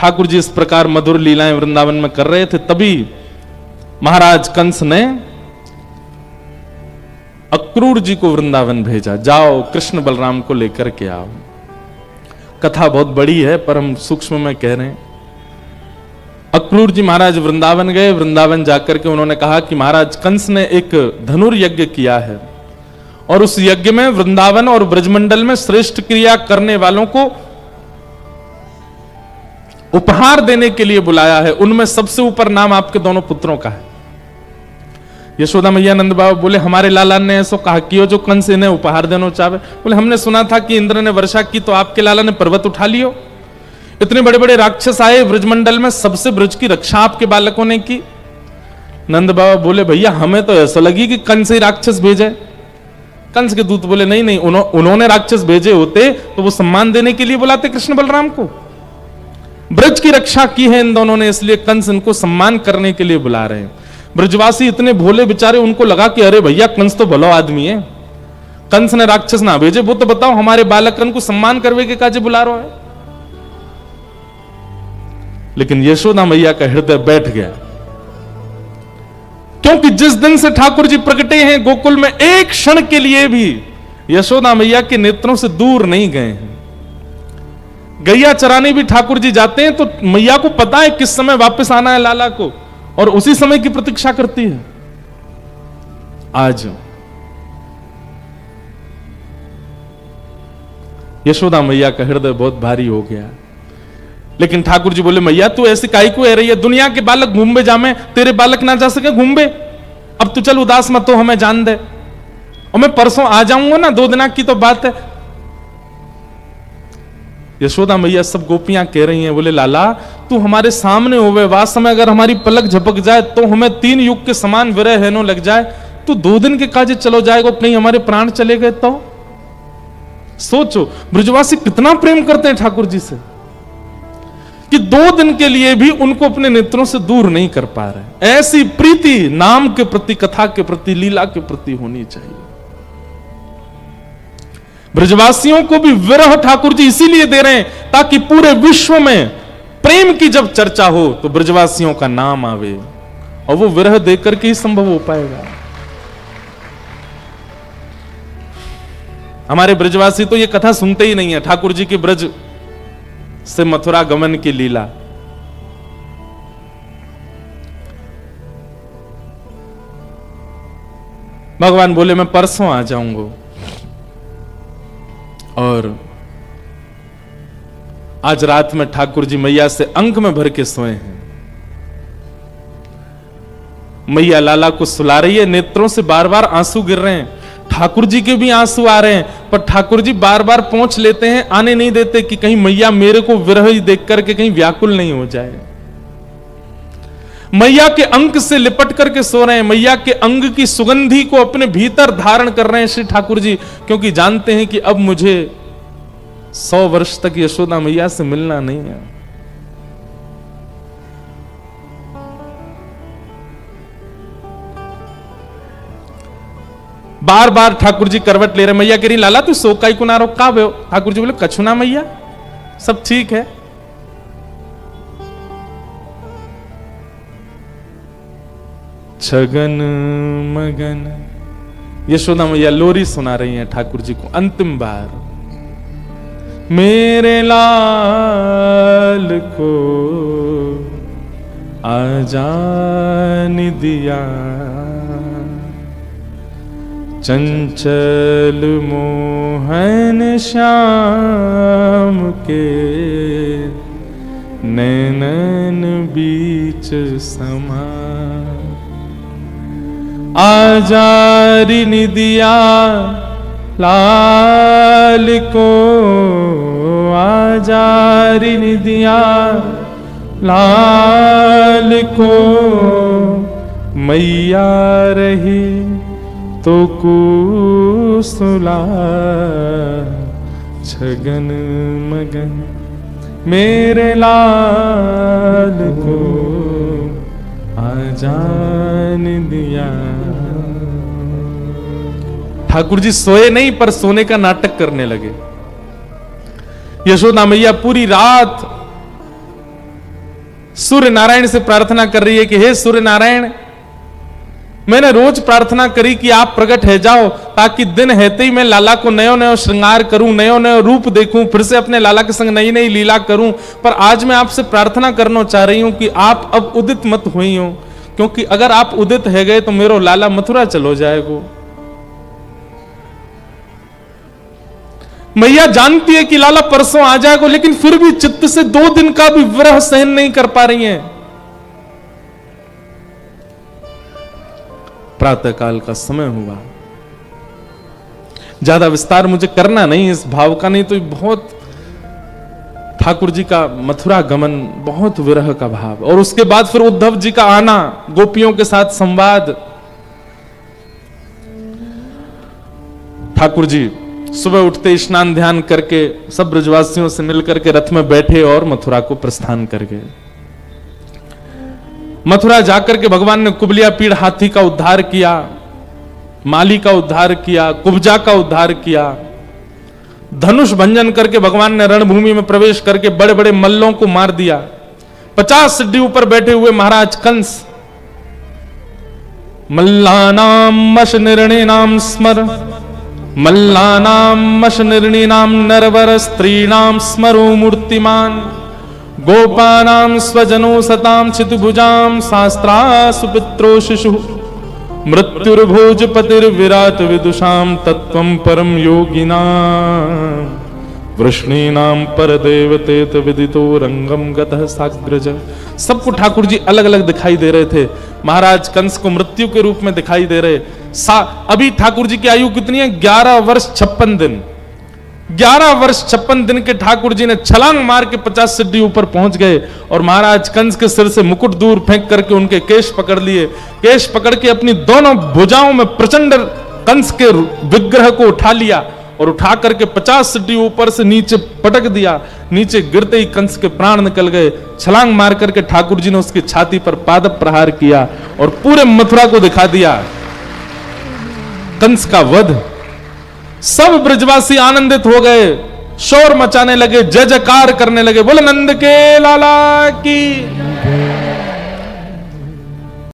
ठाकुर जी इस प्रकार मधुर लीलाएं वृंदावन में कर रहे थे, तभी महाराज कंस ने अक्रूर जी को वृंदावन भेजा, जाओ कृष्ण बलराम को लेकर के आओ। कथा बहुत बड़ी है पर हम सूक्ष्म में कह रहे हैं। अक्रूर जी महाराज वृंदावन गए, वृंदावन जाकर के उन्होंने कहा कि महाराज कंस ने एक धनुर्यज्ञ किया है और उस यज्ञ में वृंदावन और ब्रजमंडल में श्रेष्ठ क्रिया करने वालों को उपहार देने के लिए बुलाया है। उनमें सबसे ऊपर नाम आपके दोनों पुत्रों का है। यशोदा मैया नंद बाबा बोले हमारे लाला ने ऐसा कहा कि जो कंस इन्हें उपहार देना चाहे। बोले हमने सुना था कि इंद्र ने वर्षा की तो आपके लाला ने पर्वत उठा लियो। इतने बड़े बड़े राक्षस आए ब्रजमंडल में, सबसे ब्रज की रक्षा आपके बालकों ने की। नंद बाबा बोले भैया हमें तो ऐसा लगी कि कंस ही राक्षस भेजे। कंस के दूत बोले नहीं नहीं, उन्होंने राक्षस भेजे होते तो वो सम्मान देने के लिए बुलाते कृष्ण बलराम को। ब्रज की रक्षा की है इन दोनों ने, इसलिए कंस इनको सम्मान करने के लिए बुला रहे हैं। ब्रजवासी इतने भोले बेचारे, उनको लगा कि अरे भैया कंस तो भलो आदमी है, कंस ने राक्षस ना भेजे, वो तो बताओ हमारे बालकन को सम्मान करवे के काजे बुला रहा है। लेकिन यशोदा मैया का हृदय बैठ गया, क्योंकि जिस दिन से ठाकुर जी प्रकटे हैं गोकुल में, एक क्षण के लिए भी यशोदा मैया के नेत्रों से दूर नहीं गए हैं। गैया चराने भी ठाकुर जी जाते हैं तो मैया को पता है किस समय वापस आना है लाला को, और उसी समय की प्रतीक्षा करती है। आज यशोदा मैया का हृदय बहुत भारी हो गया। लेकिन ठाकुर जी बोले मैया तू ऐसी काई को रही है, दुनिया के बालक घूमबे जामे, तेरे बालक ना जा सके घूमबे, अब तू चल उदास मत हो, हमें जान दे, और मैं परसों आ जाऊंगा ना, 2 दिन की तो बात है। यशोदा मैया सब गोपियां कह रही हैं, बोले लाला तू हमारे सामने होवे, वास्तव में अगर हमारी पलक झपक जाए तो हमें 3 युग के समान विरह हेनो लग जाए, तू 2 दिन के काजे चलो जाएगा, कहीं हमारे प्राण चले गए तो। सोचो ब्रजवासी कितना प्रेम करते हैं ठाकुर जी से कि 2 दिन के लिए भी उनको अपने नेत्रों से दूर नहीं कर पा रहे। ऐसी प्रीति नाम के प्रति, कथा के प्रति, लीला के प्रति होनी चाहिए। ब्रजवासियों को भी विरह ठाकुर जी इसीलिए दे रहे हैं ताकि पूरे विश्व में प्रेम की जब चर्चा हो तो ब्रजवासियों का नाम आवे, और वो विरह देकर के ही संभव हो पाएगा। हमारे ब्रजवासी तो ये कथा सुनते ही नहीं है, ठाकुर जी के ब्रज से मथुरा गमन की लीला। भगवान बोले मैं परसों आ जाऊंगा, और आज रात में ठाकुर जी मैया से अंक में भर के सोए हैं। मैया लाला को सुला रही है, नेत्रों से बार बार आंसू गिर रहे हैं, ठाकुर जी के भी आंसू आ रहे हैं, पर ठाकुर जी बार बार पहुंच लेते हैं, आने नहीं देते कि कहीं मैया मेरे को विरह ही देख करके कहीं व्याकुल नहीं हो जाए। मैया के अंक से लिपट करके सो रहे हैं, मैया के अंग की सुगंधी को अपने भीतर धारण कर रहे हैं श्री ठाकुर जी, क्योंकि जानते हैं कि अब मुझे 100 वर्ष तक यशोदा मैया से मिलना नहीं है। बार बार ठाकुर जी करवट ले रहे, मैया कह रही लाला तू सो काई को ना रो, का भयो? ठाकुर जी बोले कछु ना मैया, सब ठीक है। छगन मगन यशोदा मैया लोरी सुना रही हैं ठाकुर जी को अंतिम बार। मेरे लाल को आजान दिया, चंचल मोहन श्याम के नैनन बीच समा, आजारी निदिया लाल को, आजारी निदिया लाल को, मैया रही तो कुसुला, छगन मगन मेरे लाल को आजान दिया। ठाकुर जी सोए नहीं पर सोने का नाटक करने लगे। यशोदा मैया पूरी रात सूर्य नारायण से प्रार्थना कर रही है कि हे सूर्य नारायण, मैंने रोज प्रार्थना करी कि आप प्रकट है जाओ, ताकि दिन हेते ही मैं लाला को नयो नयो श्रृंगार करूं, नयो नयो रूप देखूं, फिर से अपने लाला के संग नई नई लीला करूं। पर आज मैं आपसे प्रार्थना करना चाह रही हूं कि आप अब उदित मत हुई हो, क्योंकि अगर आप उदित है गए तो मेरो लाला मथुरा चलो जाएगो। मैया जानती है कि लाला परसों आ जाएगा, लेकिन फिर भी चित्त से 2 दिन का भी विरह सहन नहीं कर पा रही हैं। प्रातः काल का समय हुआ, ज्यादा विस्तार मुझे करना नहीं इस भाव का, नहीं तो बहुत ठाकुर जी का मथुरा गमन, बहुत विरह का भाव, और उसके बाद फिर उद्धव जी का आना, गोपियों के साथ संवाद। ठाकुर जी सुबह उठते स्नान ध्यान करके सब ब्रजवासियों से मिलकर के रथ में बैठे और मथुरा को प्रस्थान कर गए। मथुरा जाकर के भगवान ने कुबलिया पीड़ हाथी का उद्धार किया, माली का उद्धार किया, कुब्जा का उद्धार किया। धनुष भंजन करके भगवान ने रणभूमि में प्रवेश करके बड़े बड़े मल्लों को मार दिया। 50 सिद्धि ऊपर बैठे हुए महाराज कंस, मल्लानाम मश निर्णीनाम स्मर, मल्लानाम मश निर्णीनाम नरवर स्त्रीणाम स्मरो मूर्तिमान, गोपानाम स्वजनो सताम चितभुजाम शास्त्रा सुपित्रो शिशु, मृत्युर्भोज पतिर्विराट विदुषाम तत्वं परम योगिनाम, वृष्णीनाम परदेवतेत विदितो रंगम गतः साग्रज। सबको ठाकुर जी अलग अलग दिखाई दे रहे थे। महाराज कंस को मृत्यु के रूप में दिखाई दे रहे। अभी ठाकुर जी की आयु कितनी है? 11 वर्ष 56 दिन। 11 वर्ष 56 दिन के ठाकुर जी ने छलांग मार के 50 सिद्धि ऊपर पहुंच गए और महाराज कंस के सिर से मुकुट दूर फेंक करके उनके केश पकड़ लिए। केश पकड़ के अपनी दोनों भुजाओं में प्रचंड कंस के विग्रह को उठा लिया और उठा करके 50 सिद्धि ऊपर से नीचे पटक दिया। नीचे गिरते ही कंस के प्राण निकल गए। छलांग मार करके ठाकुर जी ने उसकी छाती पर पाद प्रहार किया और पूरे मथुरा को दिखा दिया कंस का वध। सब ब्रजवासी आनंदित हो गए, शोर मचाने लगे, जय जयकार करने लगे, बोले नंद के लाला की।